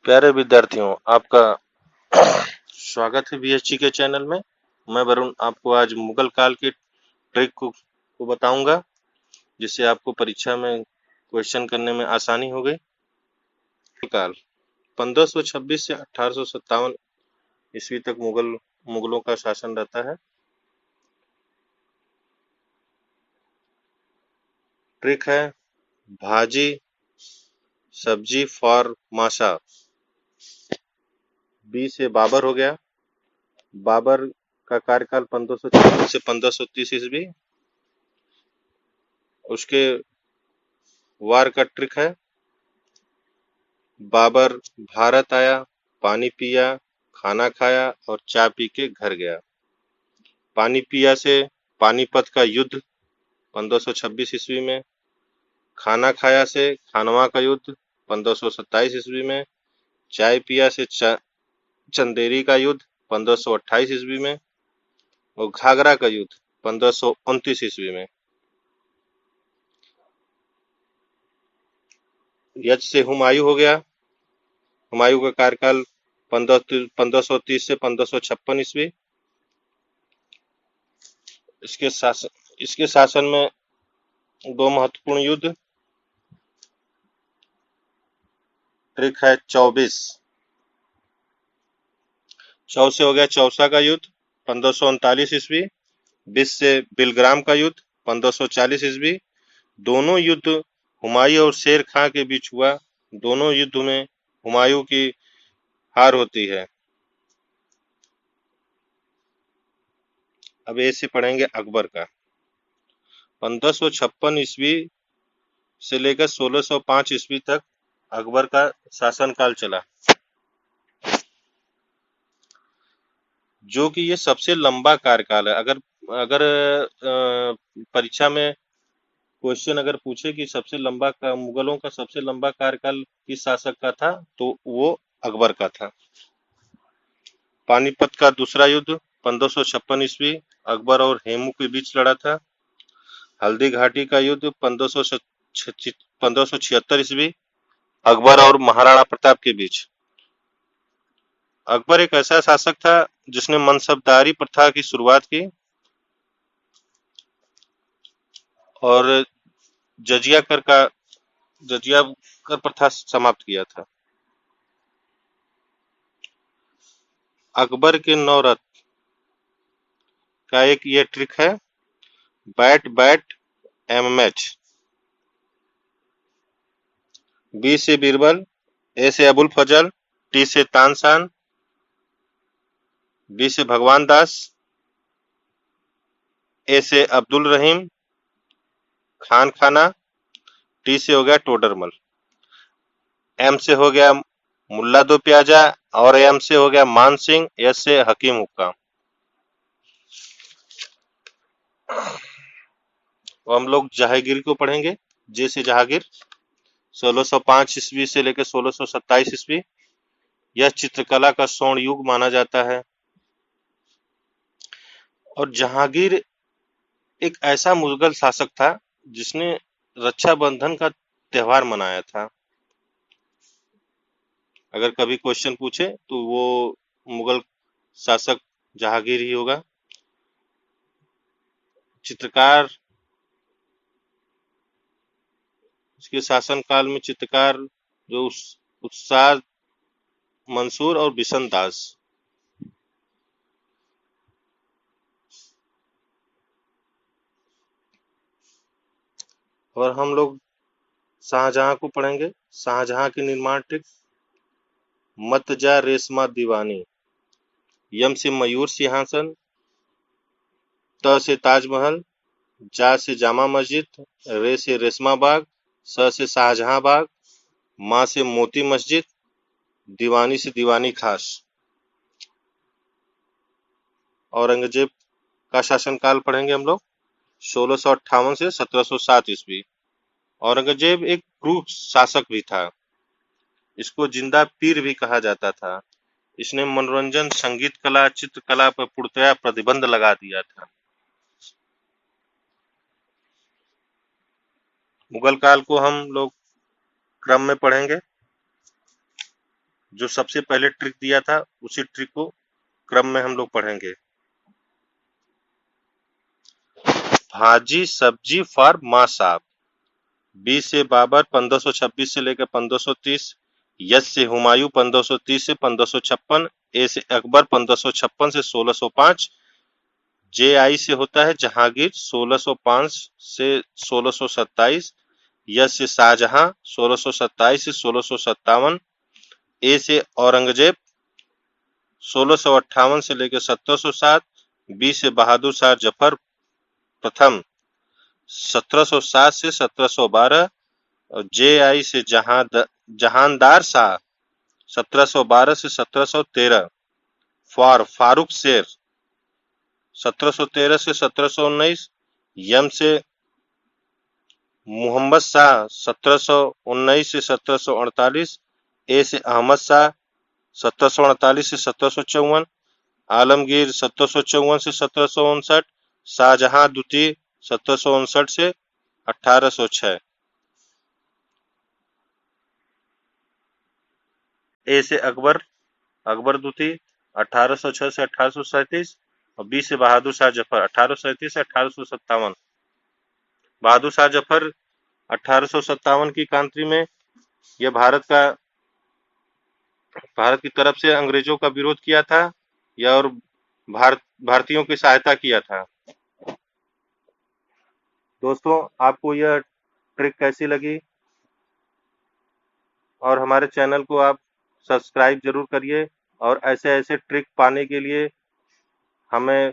प्यारे विद्यार्थियों, आपका स्वागत है बीएसजी के चैनल में। मैं वरुण आपको आज मुगल काल की ट्रिक को बताऊंगा, जिससे आपको परीक्षा में क्वेश्चन करने में आसानी हो गई। मुगल काल 1526 से 1857 ईस्वी तक मुगलों का शासन रहता है। ट्रिक है भाजी सब्जी फॉर माशा। बी से बाबर हो गया। बाबर का कार्यकाल 1526 से 1530 ईस्वी। उसके वार का ट्रिक है बाबर भारत आया, पानी पिया, खाना खाया और चाय पी के घर गया। पानी पिया से पानीपत का युद्ध 1526 ईस्वी में। खाना खाया से खानवा का युद्ध 1527 ईस्वी में। चाय पिया से चंदेरी का युद्ध 1528 ईस्वी में। और घाघरा का युद्ध 1529 ईस्वी में। यज से हुमायूं हो गया। हुमायूं का कार्यकाल 1530 से 1556 ईस्वी। इसके शासन में दो महत्वपूर्ण युद्ध। ट्रिक है 24। 100 से हो गया चौसा का युद्ध 1539 ईस्वी। 20 से बिलग्राम का युद्ध 1540 ईस्वी। दोनों युद्ध हुमायूं और शेर खां के बीच हुआ। दोनों युद्ध में हुमायूं की हार होती है। अब ऐसे पढ़ेंगे अकबर का। 1556 ईस्वी से लेकर 1605 ईस्वी तक अकबर का शासनकाल चला, जो कि ये सबसे लंबा कार्यकाल है। अगर अगर परीक्षा में क्वेश्चन अगर पूछे कि सबसे लंबा का मुगलों का सबसे लंबा कार्यकाल किस शासक का था, तो वो अकबर का था। पानीपत का दूसरा युद्ध 1556 ईस्वी अकबर और हेमू के बीच लड़ा था। हल्दी घाटी का युद्ध 1576 ईस्वी अकबर और महाराणा प्रताप के बीच। अकबर एक ऐसा शासक था जिसने मनसबदारी प्रथा की शुरुआत की और जजिया कर प्रथा समाप्त किया था। अकबर के 9 रथ का एक ये ट्रिक है बैट बैट एमएच। बी से बीरबल, ए से अबुल फजल, टी से तानसान, बी से भगवान दास, ए से अब्दुल रहीम खान खाना, टी से हो गया टोडरमल, एम से हो गया मुल्ला दो प्याजा और एम से हो गया मान सिंह, एस से हकीम हुक्का। तो हम लोग जहांगीर को पढ़ेंगे। जे से जहांगीर 1605 ईस्वी से लेकर 1627 ईस्वी। यह चित्रकला का स्वर्ण युग माना जाता है। और जहांगीर एक ऐसा मुगल शासक था जिसने रक्षाबंधन का त्योहार मनाया था। अगर कभी क्वेश्चन पूछे तो वो मुगल शासक जहांगीर ही होगा। चित्रकार, इसके शासन काल में चित्रकार जो उत्साह मंसूर और बिशन दास। और हम लोग शाहजहां को पढ़ेंगे। शाहजहां की निर्माण ट्रिक मत जा रेशमा दीवानी। यम से मयूर सिंहासन, त से ताजमहल, जा से जामा मस्जिद, रे से रेशमा बाग, स से शाहजहां बाग, माँ से मोती मस्जिद, दीवानी से दीवानी खास। औरंगजेब का शासनकाल पढ़ेंगे हम लोग 1658 से 1707 ईस्वी। औरंगजेब एक क्रूर शासक भी था। इसको जिंदा पीर भी कहा जाता था। इसने मनोरंजन, संगीत कला, चित्रकला पर पूर्णतया प्रतिबंध लगा दिया था। मुगल काल को हम लोग क्रम में पढ़ेंगे। जो सबसे पहले ट्रिक दिया था उसी ट्रिक को क्रम में हम लोग पढ़ेंगे। भाजी सब्जी फॉर माँ साहब। बी से बाबर 1526 से लेकर 1530, यस से हुमायूं 1530 से 1556, ए से अकबर 1556 से 1605, जे आई से होता है जहांगीर 1605 से 1627, यस से शाहजहां 1627 से 1657, ए से औरंगजेब 1658 से लेकर 1707, बी से बहादुर शाह जफर प्रथम 1707 से 1712, और जे आई से जहानदार शाह 1712 से 1713, फारूक शेर 1713 से 1719, यम से मोहम्मद शाह 1719 से 1748, ए से अहमद शाह 1748 से 1754, आलमगीर 1754 से 1759, शाहजहां द्वितीय 1759 से 1806। ए से अकबर द्वितीय 1806 से 1837, और बी से बहादुर शाह जफर 1837 से 1857। बहादुर शाह जफर 1857 की क्रांति में यह भारत की तरफ से अंग्रेजों का विरोध किया था या और भारतीयों की सहायता किया था। दोस्तों, आपको यह ट्रिक कैसी लगी, और हमारे चैनल को आप सब्सक्राइब जरूर करिए, और ऐसे ऐसे ट्रिक पाने के लिए हमें